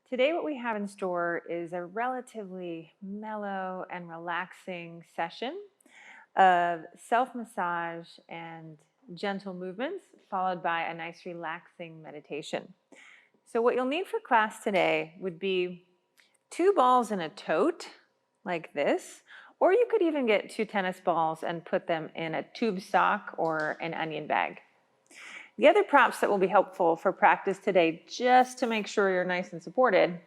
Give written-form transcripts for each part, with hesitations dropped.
Today, what we have in store is a relatively mellow and relaxing session of self-massage and gentle movements, followed by a nice relaxing meditation. So what you'll need for class today would be 2 balls in a tote, like this, or you could even get 2 tennis balls and put them in a tube sock or an onion bag. The other props that will be helpful for practice today, just to make sure you're nice and supported,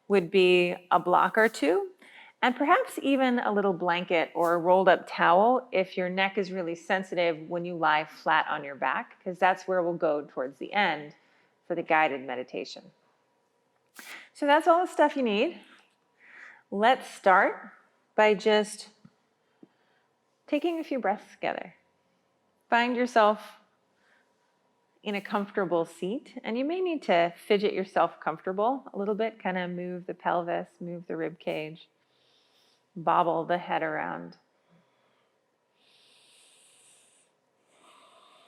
would be a block or two, and perhaps even a little blanket or a rolled up towel if your neck is really sensitive when you lie flat on your back, because that's where we'll go towards the end for the guided meditation. So that's all the stuff you need. Let's start by just taking a few breaths together. Find yourself in a comfortable seat, and you may need to fidget yourself comfortable a little bit, kind of move the pelvis, move the rib cage, bobble the head around.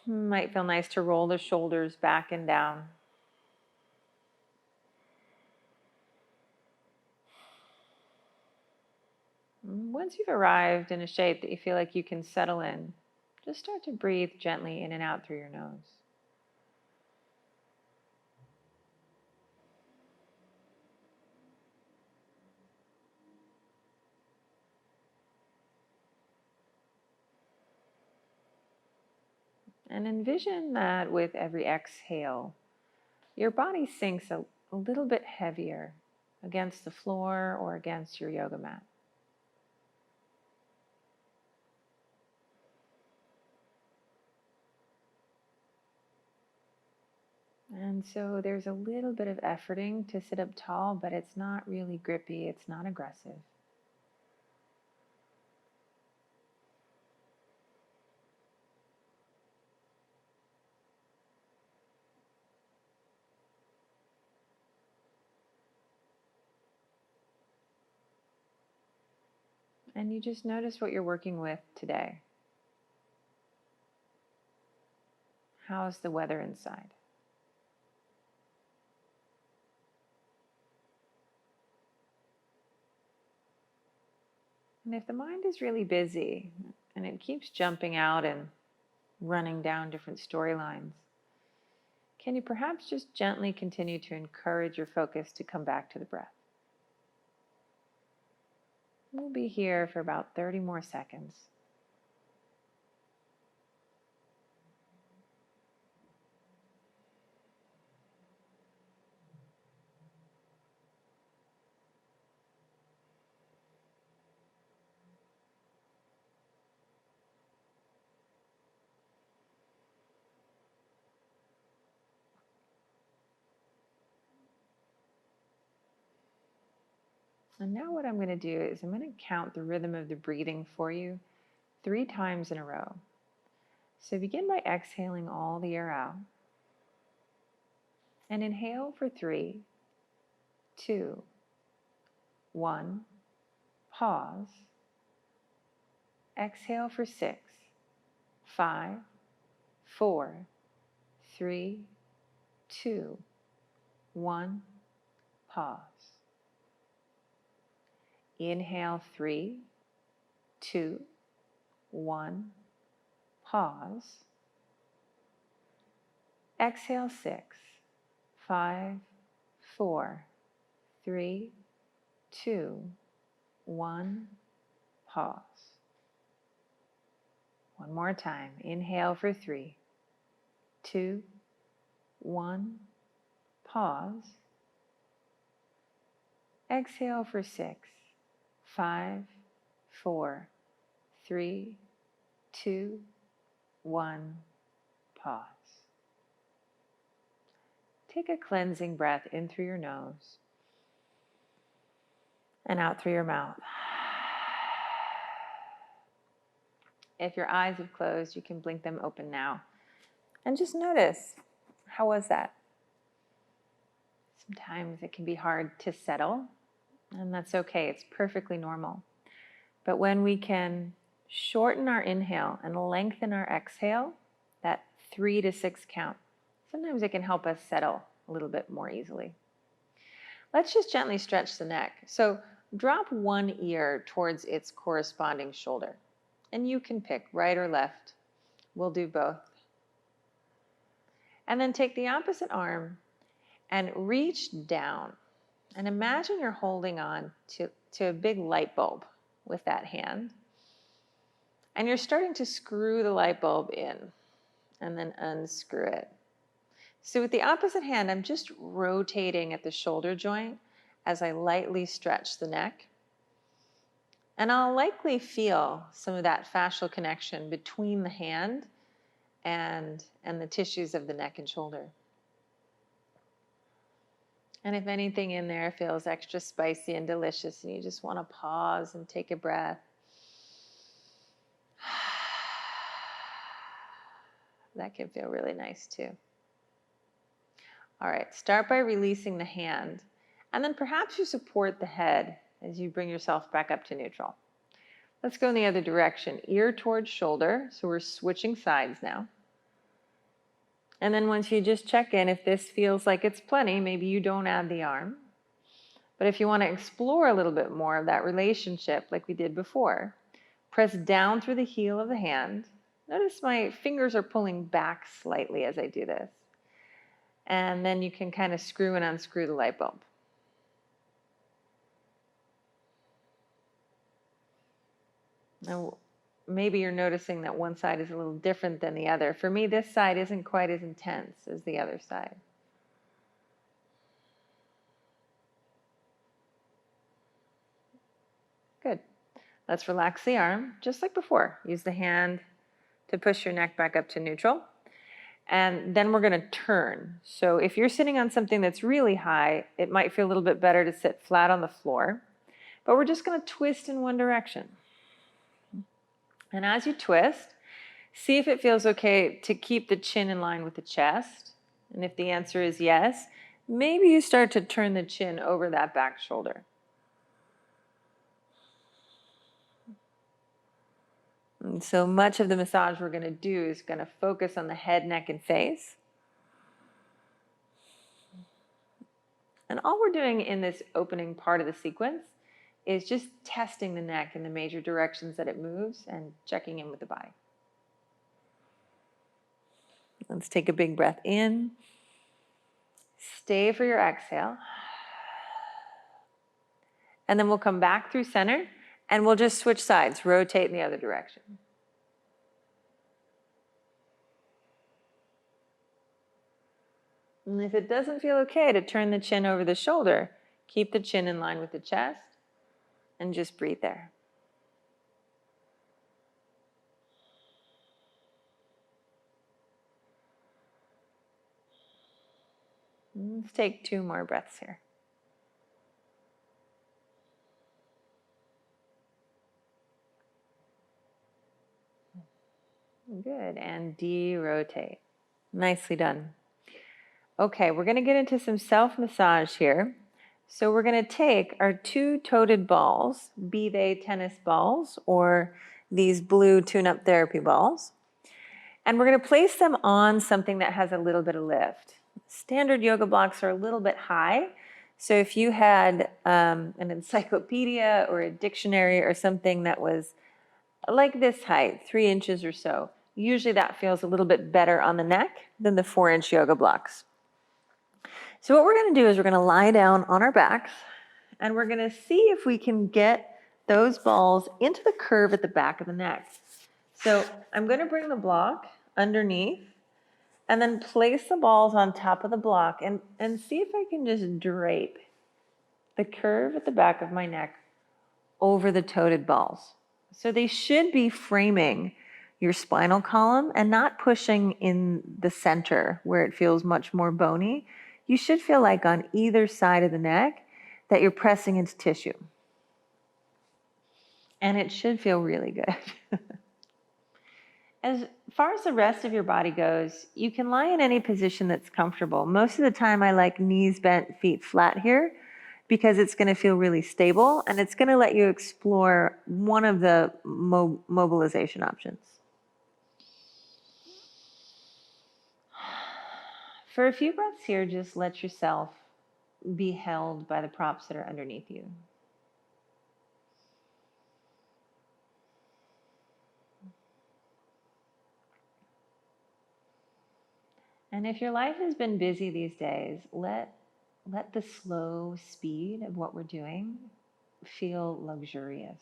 Might feel nice to roll the shoulders back and down. Once you've arrived in a shape that you feel like you can settle in, just start to breathe gently in and out through your nose. And envision that with every exhale, your body sinks a little bit heavier against the floor or against your yoga mat. And so there's a little bit of efforting to sit up tall, but it's not really grippy, it's not aggressive. And you just notice what you're working with today. How's the weather inside? And if the mind is really busy and it keeps jumping out and running down different storylines, can you perhaps just gently continue to encourage your focus to come back to the breath? We'll be here for about 30 more seconds. And now what I'm going to do is I'm going to count the rhythm of the breathing for you 3 times in a row. So begin by exhaling all the air out. And inhale for 3, 2, 1. Pause. Exhale for 6, 5, 4, 3, 2, 1. Pause. Inhale 3, 2, 1. Pause. Exhale 6, 5, 4, 3, 2, 1. Pause. One more time. Inhale for 3, 2, 1. Pause. Exhale for 6, 5, 4, 3, 2, 1. Pause. Take a cleansing breath in through your nose and out through your mouth. If your eyes have closed, you can blink them open now. And just notice, how was that? Sometimes it can be hard to settle, and that's okay. It's perfectly normal. But when we can shorten our inhale and lengthen our exhale, that 3 to 6 count, sometimes it can help us settle a little bit more easily. Let's just gently stretch the neck. So drop one ear towards its corresponding shoulder. And you can pick right or left. We'll do both. And then take the opposite arm and reach down. And imagine you're holding on to a big light bulb with that hand. And you're starting to screw the light bulb in and then unscrew it. So with the opposite hand, I'm just rotating at the shoulder joint as I lightly stretch the neck. And I'll likely feel some of that fascial connection between the hand and the tissues of the neck and shoulder. And if anything in there feels extra spicy and delicious and you just want to pause and take a breath, that can feel really nice too. All right, start by releasing the hand, and then perhaps you support the head as you bring yourself back up to neutral. Let's go in the other direction, ear towards shoulder, so we're switching sides now. And then once you just check in, if this feels like it's plenty, maybe you don't add the arm. But if you want to explore a little bit more of that relationship like we did before, press down through the heel of the hand. Notice my fingers are pulling back slightly as I do this. And then you can kind of screw and unscrew the light bulb. Now, maybe you're noticing that one side is a little different than the other. For me, this side isn't quite as intense as the other side. Good. Let's relax the arm, just like before. Use the hand to push your neck back up to neutral. And then we're going to turn. So if you're sitting on something that's really high, it might feel a little bit better to sit flat on the floor. But we're just going to twist in one direction. And as you twist, see if it feels okay to keep the chin in line with the chest. And if the answer is yes, maybe you start to turn the chin over that back shoulder. And so much of the massage we're going to do is going to focus on the head, neck, and face. And all we're doing in this opening part of the sequence is just testing the neck in the major directions that it moves and checking in with the body. Let's take a big breath in. Stay for your exhale. And then we'll come back through center and we'll just switch sides, rotate in the other direction. And if it doesn't feel okay to turn the chin over the shoulder, keep the chin in line with the chest and just breathe there. Let's take 2 more breaths here. Good, and de-rotate. Nicely done. Okay, we're going to get into some self-massage here. So we're going to take our 2 toted balls, be they tennis balls or these blue tune-up therapy balls, and we're going to place them on something that has a little bit of lift. Standard yoga blocks are a little bit high, so if you had an encyclopedia or a dictionary or something that was like this height, 3 inches or so, usually that feels a little bit better on the neck than the 4-inch yoga blocks. So what we're going to do is we're going to lie down on our backs and we're going to see if we can get those balls into the curve at the back of the neck. So I'm going to bring the block underneath and then place the balls on top of the block and see if I can just drape the curve at the back of my neck over the toted balls. So they should be framing your spinal column and not pushing in the center where it feels much more bony. You should feel like on either side of the neck that you're pressing into tissue. And it should feel really good. As far as the rest of your body goes, you can lie in any position that's comfortable. Most of the time I like knees bent, feet flat here because it's going to feel really stable and it's going to let you explore one of the mobilization options. For a few breaths here, just let yourself be held by the props that are underneath you. And if your life has been busy these days, let the slow speed of what we're doing feel luxurious.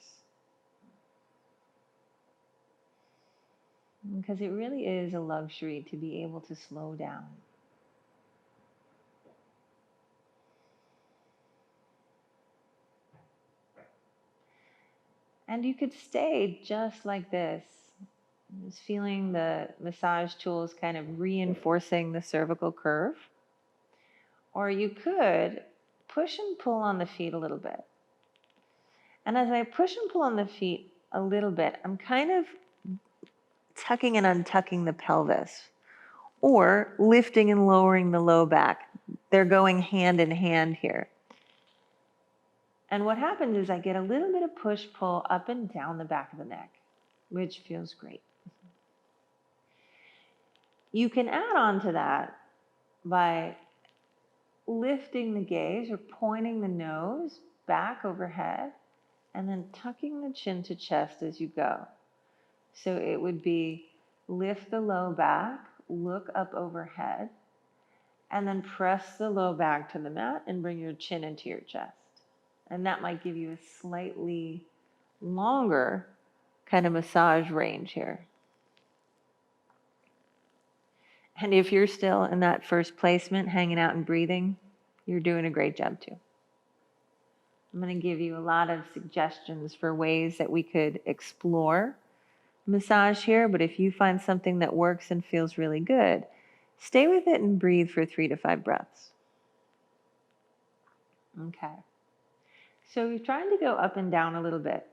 Because it really is a luxury to be able to slow down. And you could stay just like this, just feeling the massage tools kind of reinforcing the cervical curve. Or you could push and pull on the feet a little bit. And as I push and pull on the feet a little bit, I'm kind of tucking and untucking the pelvis, or lifting and lowering the low back. They're going hand in hand here. And what happens is I get a little bit of push-pull up and down the back of the neck, which feels great. You can add on to that by lifting the gaze or pointing the nose back overhead and then tucking the chin to chest as you go. So it would be lift the low back, look up overhead, and then press the low back to the mat and bring your chin into your chest. And that might give you a slightly longer kind of massage range here. And if you're still in that first placement, hanging out and breathing, you're doing a great job too. I'm going to give you a lot of suggestions for ways that we could explore massage here, but if you find something that works and feels really good, stay with it and breathe for 3 to 5 breaths. Okay. So we're trying to go up and down a little bit.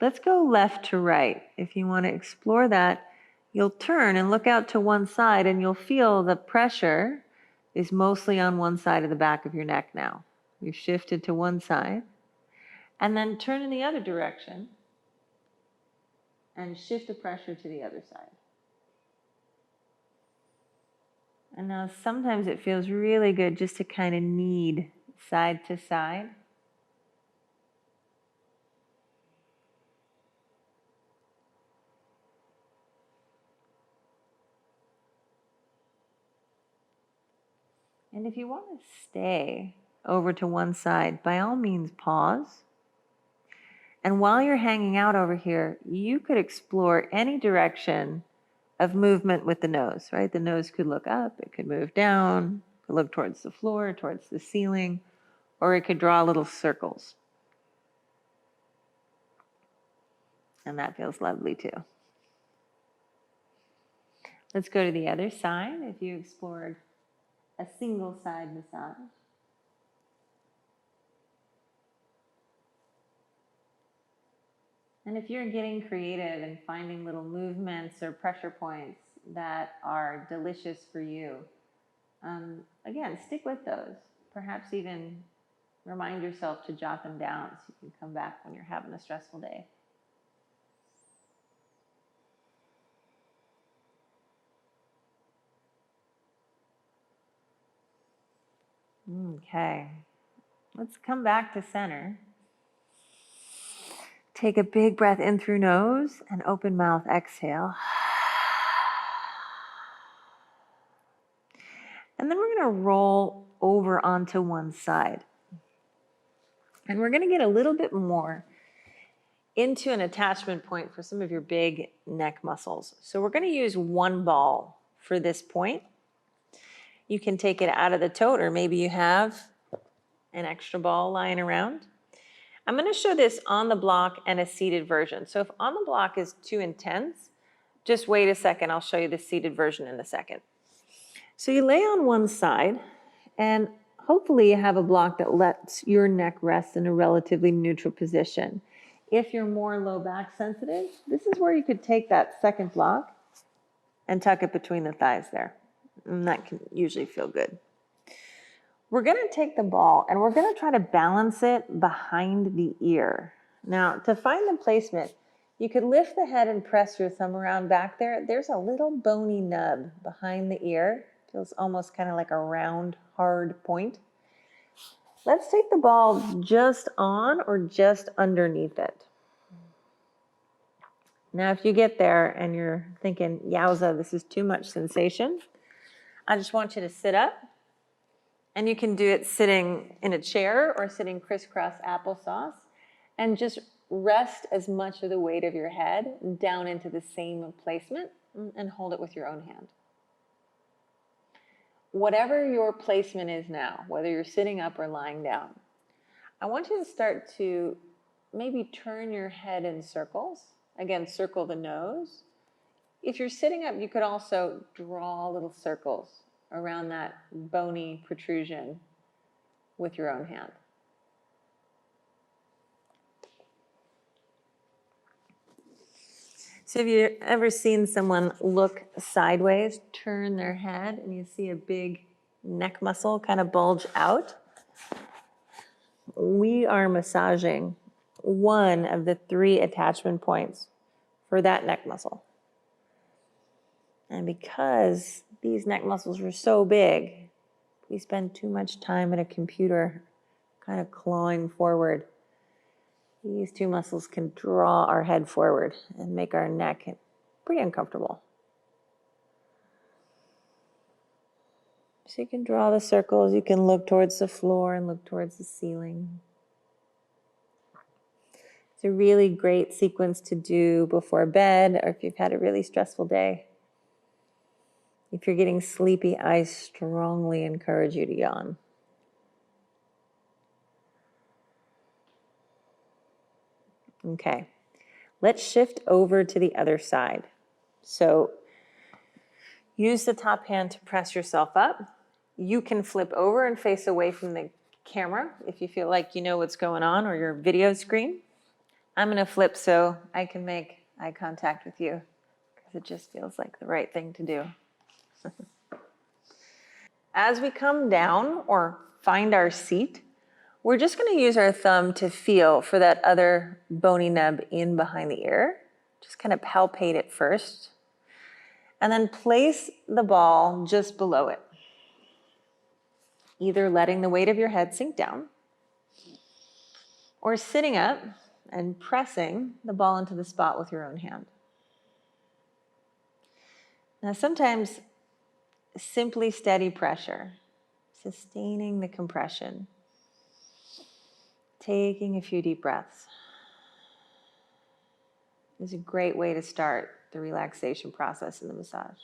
Let's go left to right. If you want to explore that, you'll turn and look out to one side and you'll feel the pressure is mostly on one side of the back of your neck now. We've shifted to one side. And then turn in the other direction and shift the pressure to the other side. And now sometimes it feels really good just to kind of knead side to side. And if you want to stay over to one side, by all means pause. And while you're hanging out over here, you could explore any direction of movement with the nose, right? The nose could look up, it could move down, it could look towards the floor, towards the ceiling, or it could draw little circles. And that feels lovely too. Let's go to the other side. If you explored a single side massage. And if you're getting creative and finding little movements or pressure points that are delicious for you, again, stick with those. Perhaps even remind yourself to jot them down so you can come back when you're having a stressful day. Okay, let's come back to center. Take a big breath in through nose and open mouth, exhale. And then we're going to roll over onto one side. And we're going to get a little bit more into an attachment point for some of your big neck muscles. So we're going to use one ball for this point. You can take it out of the tote, or maybe you have an extra ball lying around. I'm going to show this on the block and a seated version. So if on the block is too intense, just wait a second. I'll show you the seated version in a second. So you lay on one side, and hopefully you have a block that lets your neck rest in a relatively neutral position. If you're more low back sensitive, this is where you could take that second block and tuck it between the thighs there. And that can usually feel good. We're going to take the ball and we're going to try to balance it behind the ear. Now, to find the placement, you could lift the head and press your thumb around back there. There's a little bony nub behind the ear. Feels almost kind of like a round, hard point. Let's take the ball just on or just underneath it. Now, if you get there and you're thinking, yowza, this is too much sensation, I just want you to sit up. And you can do it sitting in a chair or sitting crisscross applesauce, and just rest as much of the weight of your head down into the same placement and hold it with your own hand. Whatever your placement is now, whether you're sitting up or lying down, I want you to start to maybe turn your head in circles. Again, circle the nose. If you're sitting up, you could also draw little circles around that bony protrusion with your own hand. So have you ever seen someone look sideways, turn their head, and you see a big neck muscle kind of bulge out? We are massaging one of the 3 attachment points for that neck muscle. And because these neck muscles are so big, we spend too much time at a computer kind of clawing forward. These 2 muscles can draw our head forward and make our neck pretty uncomfortable. So you can draw the circles, you can look towards the floor and look towards the ceiling. It's a really great sequence to do before bed, or if you've had a really stressful day. If you're getting sleepy, I strongly encourage you to yawn. Okay, let's shift over to the other side. So use the top hand to press yourself up. You can flip over and face away from the camera if you feel like you know what's going on, or your video screen. I'm going to flip so I can make eye contact with you because it just feels like the right thing to do. As we come down or find our seat, we're just going to use our thumb to feel for that other bony nub in behind the ear. Just kind of palpate it first. And then place the ball just below it. Either letting the weight of your head sink down or sitting up and pressing the ball into the spot with your own hand. Now, sometimes simply steady pressure, sustaining the compression, taking a few deep breaths is a great way to start the relaxation process in the massage.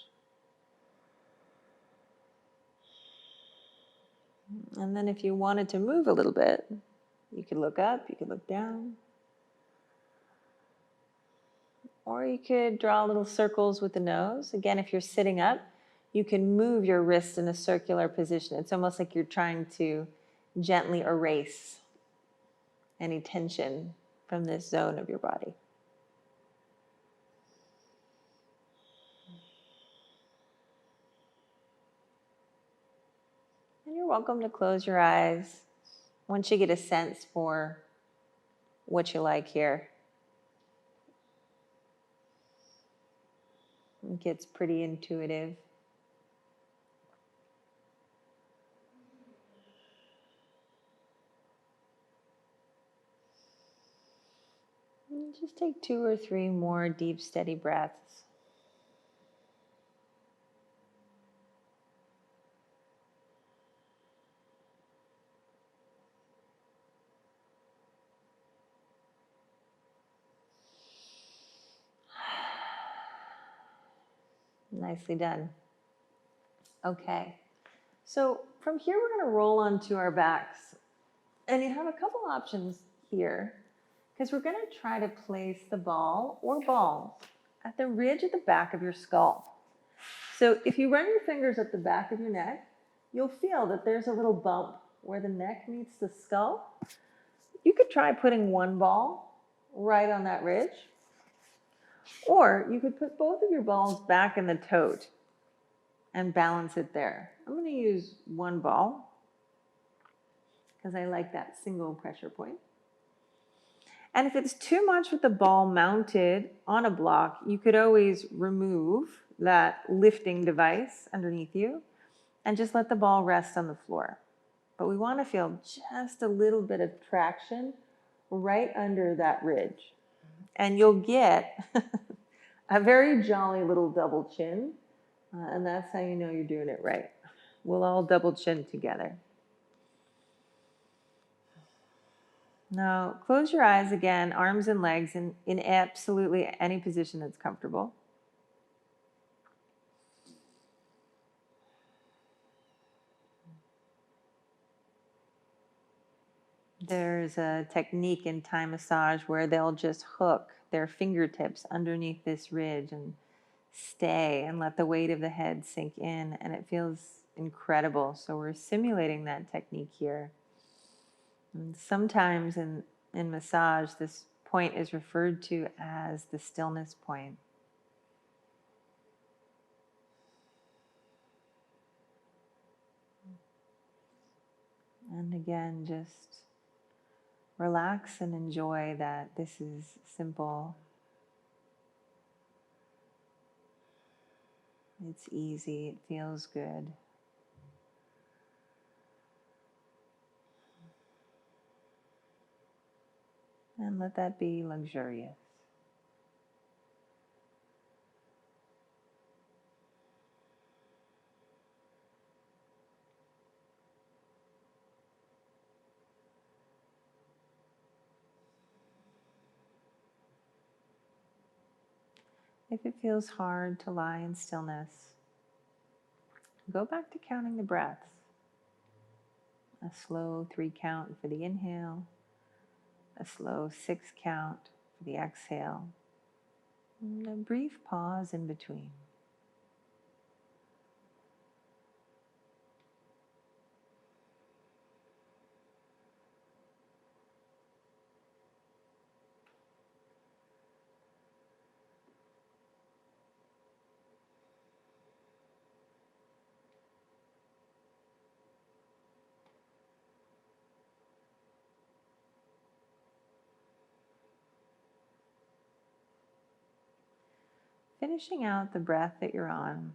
And then if you wanted to move a little bit, you could look up, you could look down. Or you could draw little circles with the nose. Again, if you're sitting up, you can move your wrist in a circular position. It's almost like you're trying to gently erase any tension from this zone of your body. And you're welcome to close your eyes once you get a sense for what you like here. It gets pretty intuitive. And just take 2 or 3 more deep, steady breaths. Nicely done. Okay, so from here we're going to roll onto our backs. And you have a couple options here, because we're going to try to place the ball or balls at the ridge at the back of your skull. So if you run your fingers up the back of your neck, you'll feel that there's a little bump where the neck meets the skull. You could try putting one ball right on that ridge, or you could put both of your balls back in the tote and balance it there. I'm going to use one ball because I like that single pressure point. And if it's too much with the ball mounted on a block, you could always remove that lifting device underneath you and just let the ball rest on the floor. But we want to feel just a little bit of traction right under that ridge. And you'll get a very jolly little double chin. And that's how you know you're doing it right. We'll all double chin together. Now, close your eyes again, arms and legs in absolutely any position that's comfortable. There's a technique in Thai massage where they'll just hook their fingertips underneath this ridge and stay and let the weight of the head sink in, and it feels incredible. So we're simulating that technique here. And sometimes in massage, this point is referred to as the stillness point. And again, just relax and enjoy that this is simple. It's easy, it feels good. And let that be luxurious. If it feels hard to lie in stillness, go back to counting the breaths. A slow 3 count for the inhale, a slow 6 count for the exhale, and a brief pause in between. Finishing out the breath that you're on.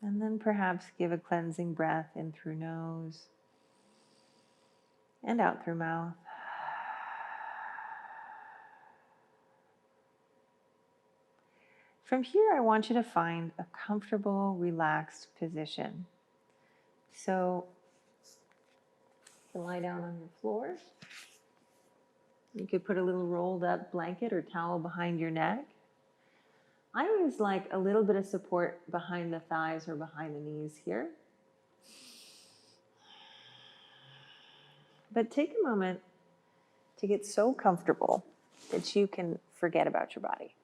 And then perhaps give a cleansing breath in through nose and out through mouth. From here, I want you to find a comfortable, relaxed position. So you can lie down on your floor. You could put a little rolled up blanket or towel behind your neck. I always like a little bit of support behind the thighs or behind the knees here. But take a moment to get so comfortable that you can forget about your body.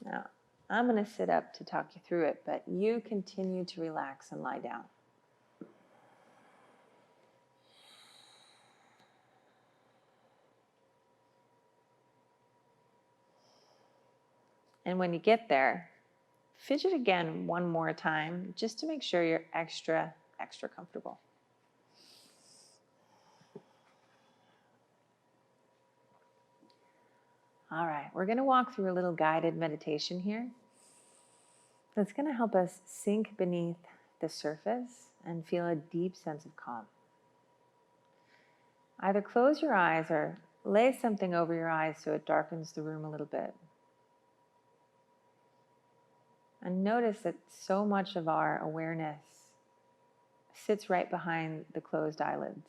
Now, I'm going to sit up to talk you through it, but you continue to relax and lie down. And when you get there, fidget again one more time just to make sure you're extra comfortable. All right, we're going to walk through a little guided meditation here that's going to help us sink beneath the surface and feel a deep sense of calm. Either close your eyes or lay something over your eyes so it darkens the room a little bit. And notice that so much of our awareness sits right behind the closed eyelids.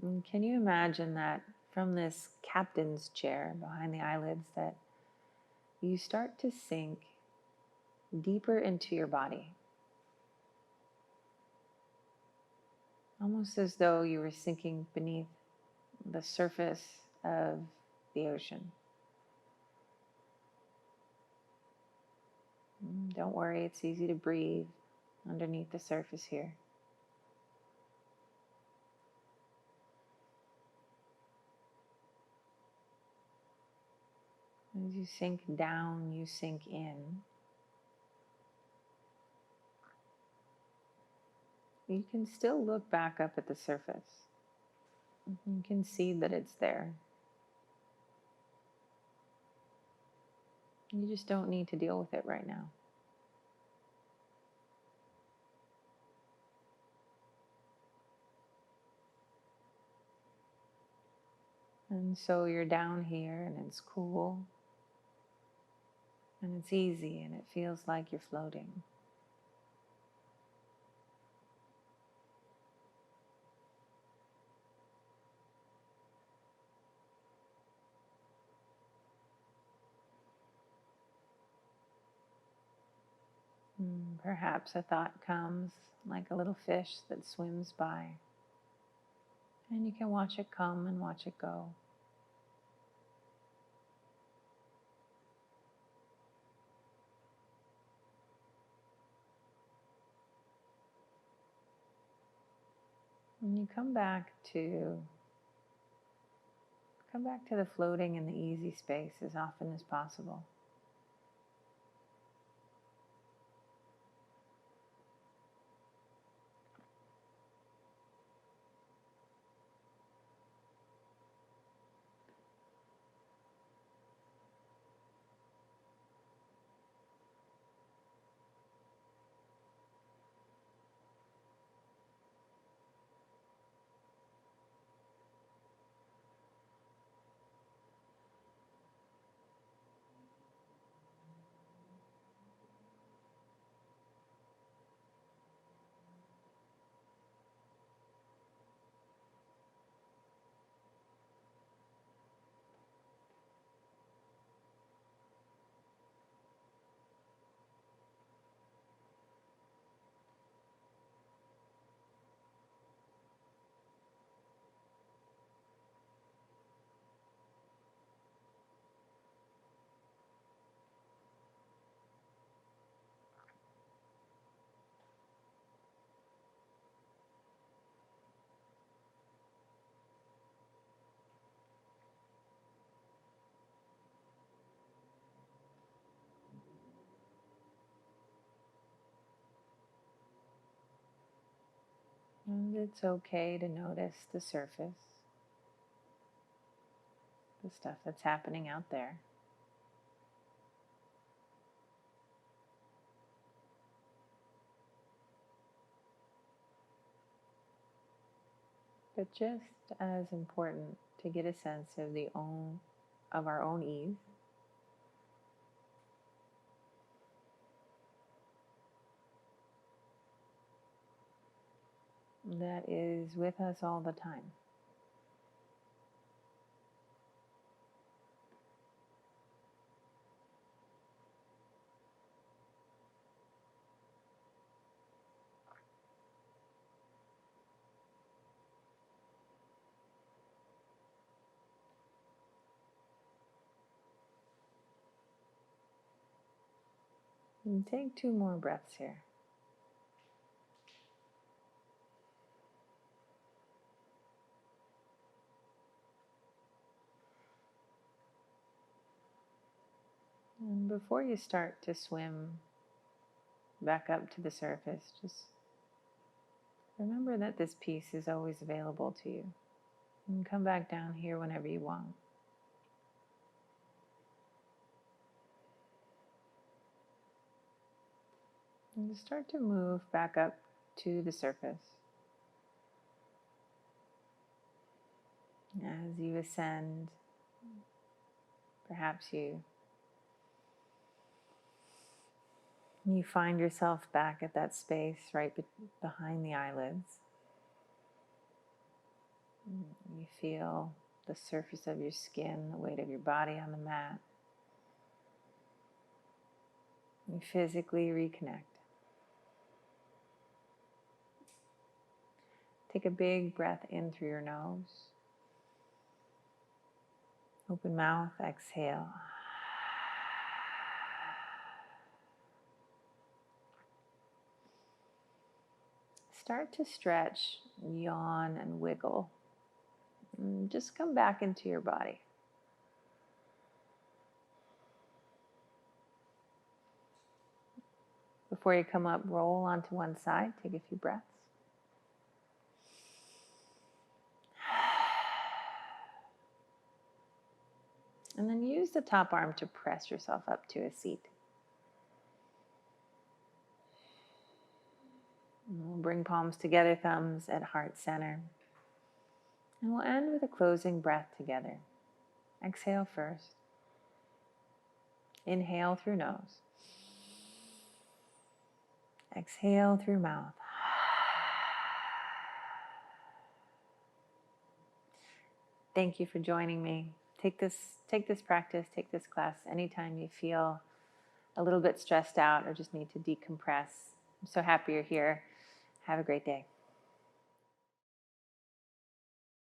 And can you imagine that from this captain's chair behind the eyelids that you start to sink deeper into your body? Almost as though you were sinking beneath the surface of the ocean. Don't worry, it's easy to breathe underneath the surface here. As you sink down, you sink in. You can still look back up at the surface. You can see that it's there. You just don't need to deal with it right now. And so you're down here and it's cool and it's easy and it feels like you're floating. Perhaps a thought comes like a little fish that swims by, and you can watch it come and watch it go. And you come back to the floating and the easy space as often as possible. And it's okay to notice the surface, the stuff that's happening out there. But just as important to get a sense of our own ease. That is with us all the time. And take 2 more breaths here. And before you start to swim back up to the surface, just remember that this piece is always available to you. And come back down here whenever you want. And start to move back up to the surface. As you ascend, perhaps you find yourself back at that space right behind the eyelids. You feel the surface of your skin, the weight of your body on the mat. You physically reconnect. Take a big breath in through your nose. Open mouth, exhale. Start to stretch, yawn, and wiggle. And just come back into your body. Before you come up, roll onto one side. Take a few breaths. and then use the top arm to press yourself up to a seat. We'll bring palms together, thumbs at heart center. And we'll end with a closing breath together. Exhale first. Inhale through nose. Exhale through mouth. Thank you for joining me. Take this practice, take this class anytime you feel a little bit stressed out or just need to decompress. I'm so happy you're here. Have a great day.